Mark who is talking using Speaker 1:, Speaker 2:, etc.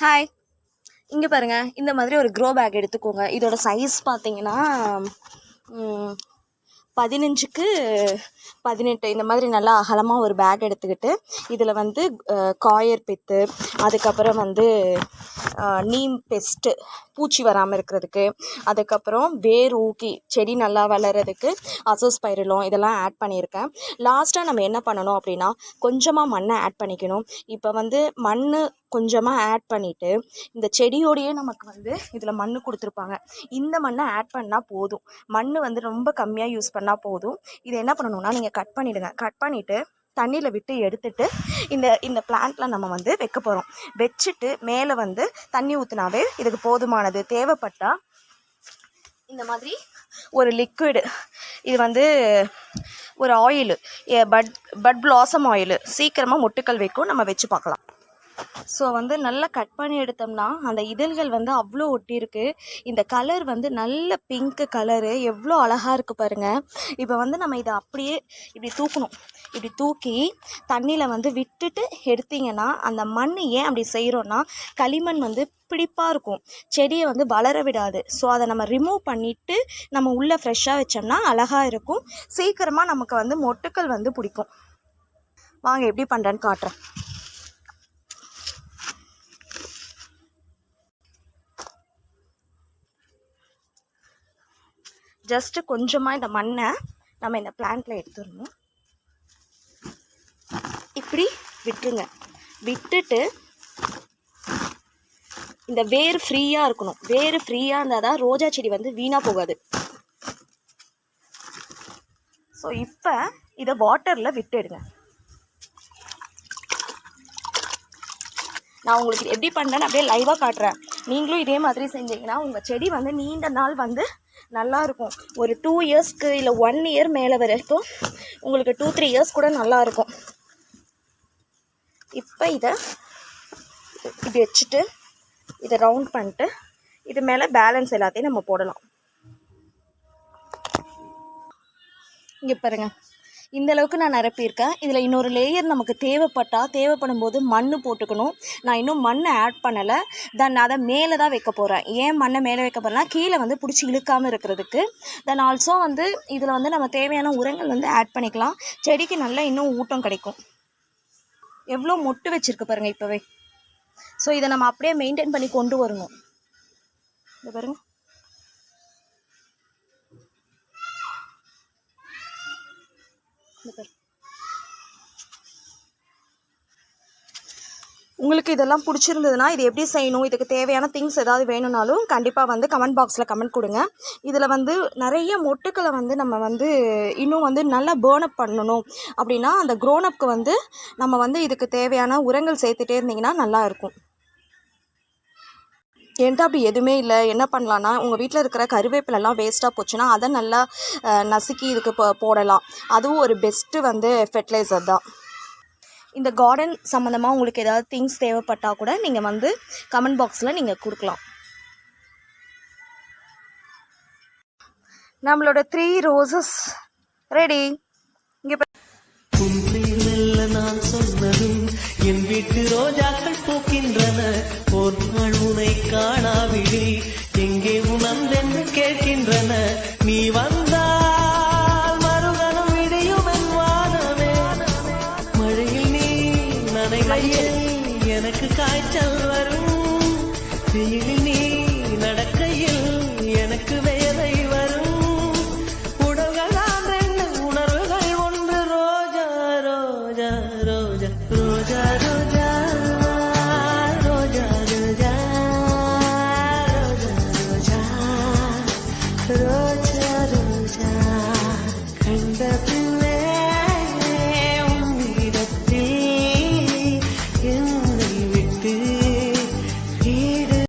Speaker 1: Hi. இங்கே பாருங்கள், இந்த மாதிரி ஒரு க்ரோ பேக் எடுத்துக்கோங்க. இதோட சைஸ் பார்த்தீங்கன்னா 15க்கு 18 இந்த மாதிரி நல்லா அகலமாக ஒரு பேக் எடுத்துக்கிட்டு இதில் வந்து காயர் பித்து, அதுக்கப்புறம் வந்து நீம் பெஸ்ட்டு பூச்சி வராமல் இருக்கிறதுக்கு, அதுக்கப்புறம் வேர் ஊக்கி செடி நல்லா வளர்கிறதுக்கு அசோஸ்பைரிலம் இதெல்லாம் ஆட் பண்ணியிருக்கேன். லாஸ்ட்டாக நம்ம என்ன பண்ணணும் அப்படின்னா கொஞ்சமாக மண்ணை ஆட் பண்ணிக்கணும். இப்போ வந்து மண் கொஞ்சமாக ஆட் பண்ணிவிட்டு இந்த செடியோடையே நமக்கு வந்து இதில் மண் கொடுத்துருப்பாங்க. இந்த மண்ணை ஆட் பண்ணால் போதும். மண் வந்து ரொம்ப கம்மியாக யூஸ் பண்ணால் போதும். இதை என்ன பண்ணணும்னா நீங்கள் கட் பண்ணிவிடுங்க. கட் பண்ணிவிட்டு தண்ணியில் விட்டு எடுத்துட்டு இந்த பிளான்ட்டில் நம்ம வந்து வைக்க போகிறோம். வச்சுட்டு மேலே வந்து தண்ணி ஊற்றினாவே இதுக்கு போதுமானது. தேவைப்பட்டால் இந்த மாதிரி ஒரு லிக்விடு, இது வந்து ஒரு ஆயிலு, பட் பிளாசம் ஆயிலு, சீக்கிரமாக மொட்டுக்கள் வைக்கும். நம்ம வச்சு பார்க்கலாம். ஸோ வந்து நல்லா கட் பண்ணி எடுத்தோம்னா அந்த இதழ்கள் வந்து அவ்வளோ ஒட்டியிருக்கு. இந்த கலர் வந்து நல்ல பிங்க்கு கலரு, எவ்வளோ அழகாக இருக்குது பாருங்கள். இப்போ வந்து நம்ம இதை அப்படியே இப்படி தூக்கணும். இப்படி தூக்கி தண்ணியில் வந்து விட்டுட்டு எடுத்திங்கன்னா அந்த மண் ஏன் அப்படி செய்கிறோன்னா களிமண் வந்து பிடிப்பாக இருக்கும், செடியை வந்து வளர விடாது. ஸோ அதை நம்ம ரிமூவ் பண்ணிவிட்டு நம்ம உள்ளே ஃப்ரெஷ்ஷாக வச்சோம்னா அழகாக இருக்கும். சீக்கிரமாக நமக்கு வந்து மொட்டுக்கள் வந்து பிடிக்கும். வாங்க எப்படி பண்ணுறேன்னு காட்டுறேன். ஜஸ்ட்டு கொஞ்சமாக இந்த மண்ணை நம்ம இந்த பிளான்ட்டில் எடுத்துடணும். இப்படி விட்டுருங்க. விட்டுட்டு இந்த வேர் ஃப்ரீயாக இருக்கணும். வேர் ஃப்ரீயாக இருந்தால் தான் ரோஜா செடி வந்து வீணாக போகாது. ஸோ இப்போ இதை வாட்டரில் விட்டுடுங்க. நான் உங்களுக்கு எப்படி பண்ணுறேன்னு அப்படியே லைவாக காட்டுறேன். நீங்களும் இதே மாதிரி செஞ்சீங்கன்னா உங்கள் செடி வந்து நீண்ட நாள் வந்து நல்லாயிருக்கும். ஒரு 2 இயர்ஸ்க்கு இல்லை 1 இயர் மேலே வரைக்கும் உங்களுக்கு 2-3 இயர்ஸ் கூட நல்லாயிருக்கும். இப்போ இதை இப்படி வச்சுட்டு இதை ரவுண்ட் பண்ணிட்டு இது மேலே பேலன்ஸ் எல்லாத்தையும் நம்ம போடலாம். இங்கே பாருங்கள், இந்த அளவுக்கு நான் நிரப்பியிருக்கேன். இதில் இன்னொரு லேயர் நமக்கு தேவைப்படும் போது மண் போட்டுக்கணும். நான் இன்னும் மண்ணை ஆட் பண்ணலை. அதை மேலே தான் வைக்க போகிறேன். ஏன் மண்ணை மேலே வைக்க போகிறேன்னா கீழே வந்து பிடிச்சி இழுக்காமல் இருக்கிறதுக்கு. தென் ஆல்சோ வந்து இதில் வந்து நம்ம தேவையான உரங்கள் வந்து ஆட் பண்ணிக்கலாம். செடிக்கு நல்லா இன்னும் ஊட்டம் கிடைக்கும். எவ்வளோ மொட்டு வச்சுருக்கு பாருங்கள் இப்போவே. ஸோ இதை நம்ம அப்படியே மெயின்டைன் பண்ணி கொண்டு வரணும். இதை பாருங்கள். உங்களுக்கு இதெல்லாம் பிடிச்சிருந்ததுன்னா இது எப்படி செய்யணும், இதுக்கு தேவையான திங்ஸ் ஏதாவது வேணும்னாலும் கண்டிப்பாக வந்து கமெண்ட் பாக்ஸில் கமெண்ட் கொடுங்க. இதில் வந்து நிறைய மொட்டுக்களை வந்து நம்ம வந்து இன்னும் வந்து நல்லா பேர்ன் அப் பண்ணணும் அப்படின்னா அந்த க்ரோனப்க்கு வந்து நம்ம வந்து இதுக்கு தேவையான உரங்கள் சேர்த்துட்டே இருந்தீங்கன்னா நல்லா இருக்கும். என்கிட்ட அப்படி எதுவுமே இல்லை. என்ன பண்ணலான்னா உங்கள் வீட்டில் இருக்கிற கருவேப்பிலெல்லாம் வேஸ்ட்டாக போச்சுன்னா அதை நல்லா நசுக்கி இதுக்கு போடலாம். அதுவும் ஒரு பெஸ்ட்டு வந்து ஃபெர்டிலைசர் தான். இந்த கார்டன் சம்மந்தமாக உங்களுக்கு ஏதாவது திங்ஸ் தேவைப்பட்டால் கூட நீங்கள் வந்து கமெண்ட் பாக்ஸில் நீங்கள் கொடுக்கலாம். நம்மளோட 3 ரோசஸ் ரெடி. இங்கே
Speaker 2: நான் சொன்னதும் என் வீட்டு ரோஜாக்கள் பூக்கின்றன. ஒரு நாள் உனை காணாவிடி எங்கே உணர்ந்தென்று கேட்கின்றன. நீ வந்தால் மறுகணம் விடியும் என் வானமே. மழையில் நீ நனைகையில் எனக்கு காய்ச்சல் வரும். வெயிலில்